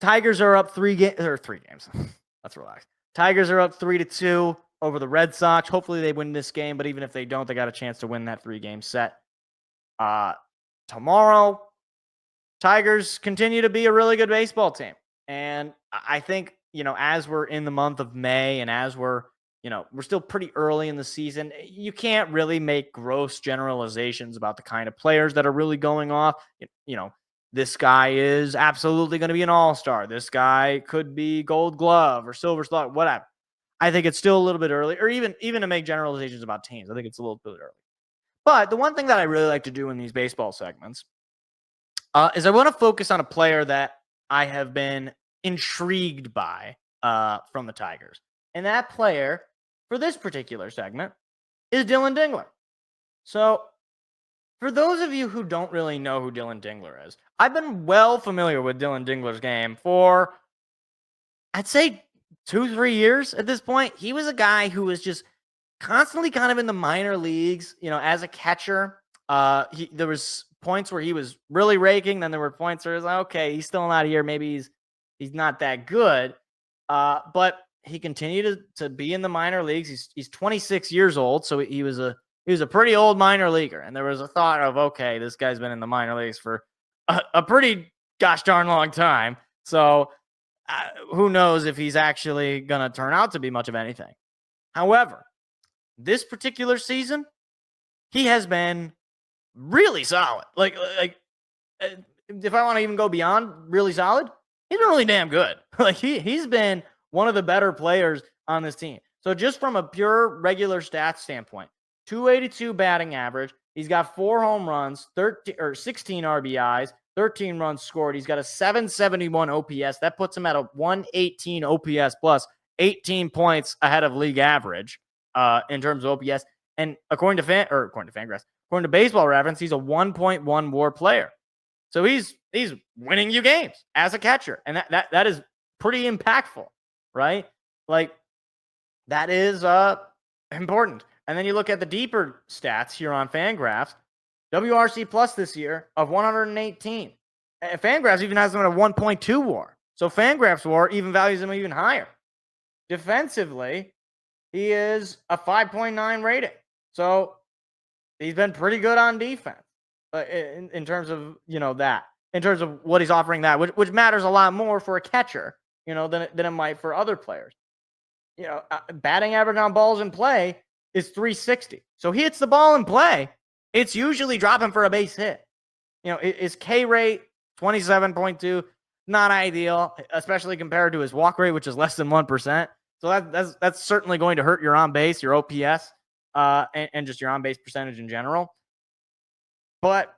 Tigers are up 3 games. Let's relax. Tigers are up 3-2 over the Red Sox. Hopefully they win this game, but even if they don't, they got a chance to win that 3-game set. Tomorrow, Tigers continue to be a really good baseball team. And I think, as we're in the month of May and as we're still pretty early in the season, you can't really make gross generalizations about the kind of players that are really going off. This guy is absolutely going to be an all-star. This guy could be Gold Glove or Silver Slug, whatever. I think it's still a little bit early, or even to make generalizations about teams. I think it's a little bit early. But the one thing that I really like to do in these baseball segments is I want to focus on a player that I have been intrigued by from the Tigers. And that player for this particular segment is Dillon Dingler. So for those of you who don't really know who Dillon Dingler is, I've been well familiar with Dillon Dingler's game for, I'd say, 2-3 years at this point. He was a guy who was just constantly kind of in the minor leagues, as a catcher. There was points where he was really raking. Then there were points where it was like, okay, he's still not here. Maybe he's not that good. But he continued to be in the minor leagues. He's 26 years old, so he was a pretty old minor leaguer. And there was a thought of, okay, this guy's been in the minor leagues for a pretty gosh darn long time. So who knows if he's actually going to turn out to be much of anything. However, this particular season, he has been really solid. Like if I want to even go beyond really solid, he's been really damn good. Like he's been one of the better players on this team. So just from a pure regular stats standpoint, 282 batting average. He's got 4 home runs, 16 RBIs, 13 runs scored. He's got a 771 OPS. That puts him at a 118 OPS plus, 18 points ahead of league average in terms of OPS. And according to Fangraphs, according to Baseball Reference, he's a 1.1 WAR player. So he's winning you games as a catcher, and that is pretty impactful, right? Like that is important. And then you look at the deeper stats here on Fangraphs. WRC plus this year of 118. And Fangraphs even has him at a 1.2 WAR. So Fangraphs WAR even values him even higher. Defensively, he is a 5.9 rating. So he's been pretty good on defense in terms of, that. In terms of what he's offering that, which matters a lot more for a catcher, than it might for other players. Batting average on balls in play is 360. So he hits the ball in play, it's usually dropping for a base hit. His K rate, 27.2, not ideal, especially compared to his walk rate, which is less than 1%. So that's certainly going to hurt your on base, your OPS, and just your on base percentage in general. But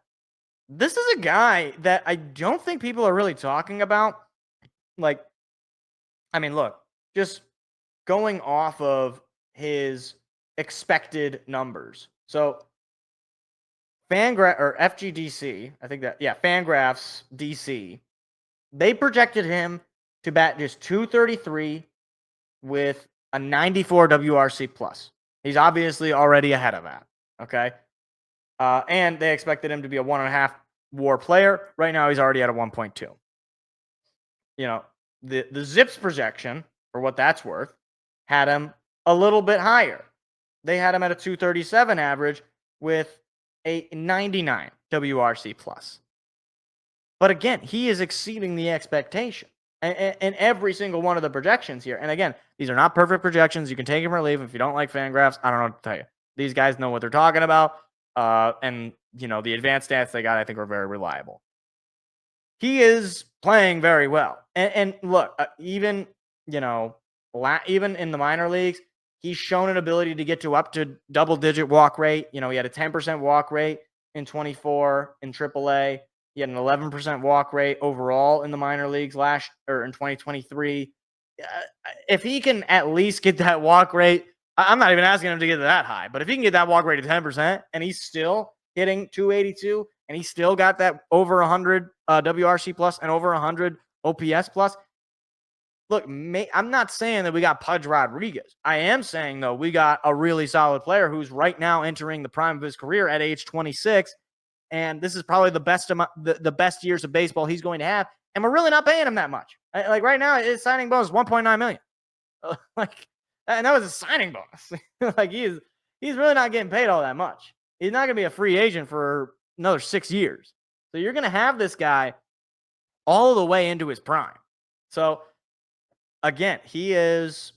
this is a guy that I don't think people are really talking about. Like, look, just going off of his expected numbers. So FGDC, Fangraphs DC, they projected him to bat just 233 with a 94 WRC plus. He's obviously already ahead of that. Okay. And they expected him to be a 1.5 WAR player. Right now, he's already at a 1.2. The Zips projection, for what that's worth, had him a little bit higher. They had him at a 237 average with a 99 WRC plus. But again, he is exceeding the expectation in every single one of the projections here. And again, these are not perfect projections. You can take them or leave them. If you don't like Fangraphs, I don't know what to tell you. These guys know what they're talking about. And the advanced stats they got, I think, are very reliable. He is playing very well. And look, even in the minor leagues, he's shown an ability to get to up to double-digit walk rate. He had a 10% walk rate in 24 in AAA. He had an 11% walk rate overall in the minor leagues in 2023. If he can at least get that walk rate, I'm not even asking him to get that high, but if he can get that walk rate to 10% and he's still hitting 282 and he's still got that over 100 WRC plus and over 100 OPS plus, look, I'm not saying that we got Pudge Rodriguez. I am saying, though, we got a really solid player who's right now entering the prime of his career at age 26, and this is probably the best years of baseball he's going to have. and we're really not paying him that much. Like right now, his signing bonus is $1.9 million. And that was a signing bonus. Like he's really not getting paid all that much. He's not going to be a free agent for another 6 years. So you're going to have this guy all the way into his prime. So again, he's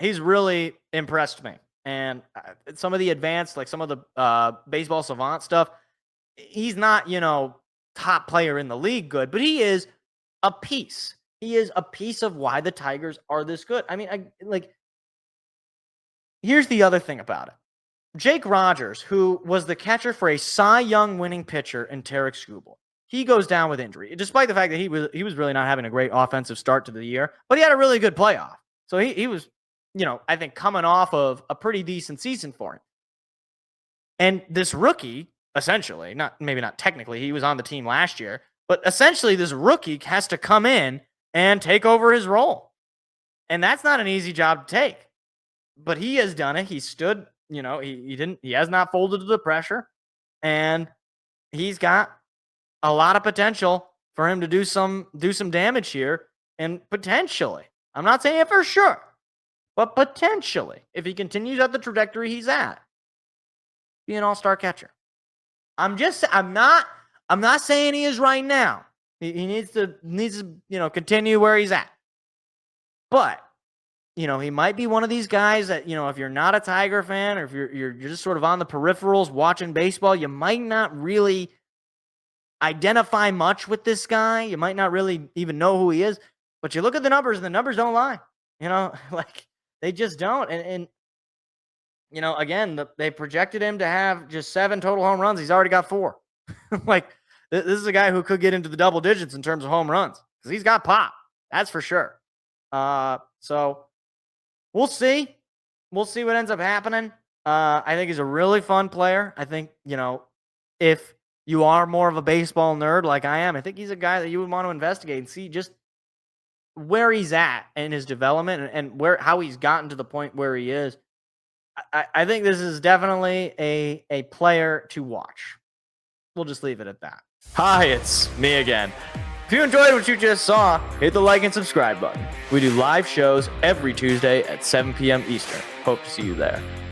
really impressed me. And some of the advanced, like some of the baseball savant stuff, he's not, top player in the league good, but he is a piece. He is a piece of why the Tigers are this good. I mean, here's the other thing about it. Jake Rogers, who was the catcher for a Cy Young winning pitcher in Tarek Skubal, he goes down with injury, despite the fact that he was really not having a great offensive start to the year, but he had a really good playoff. So he was, I think coming off of a pretty decent season for him. And this rookie, essentially, maybe not technically, he was on the team last year, but essentially this rookie has to come in and take over his role. And that's not an easy job to take. But he has done it. He stood, he has not folded to the pressure. And he's got a lot of potential for him to do some damage here. And potentially, I'm not saying it for sure, but potentially, if he continues at the trajectory he's at, be an all-star catcher. I'm not saying he is right now. He needs to continue where he's at. But, he might be one of these guys that, if you're not a Tiger fan or if you're just sort of on the peripherals watching baseball, you might not really identify much with this guy. You might not really even know who he is. But you look at the numbers and the numbers don't lie. They just don't. And again, they projected him to have just 7 total home runs. He's already got 4. This is a guy who could get into the double digits in terms of home runs because he's got pop. That's for sure. So we'll see. We'll see what ends up happening. I think he's a really fun player. I think, if you are more of a baseball nerd like I am, I think he's a guy that you would want to investigate and see just where he's at in his development and how he's gotten to the point where he is. I think this is definitely a player to watch. We'll just leave it at that. Hi, it's me again. If you enjoyed what you just saw, hit the like and subscribe button. We do live shows every Tuesday at 7 p.m. Eastern. Hope to see you there.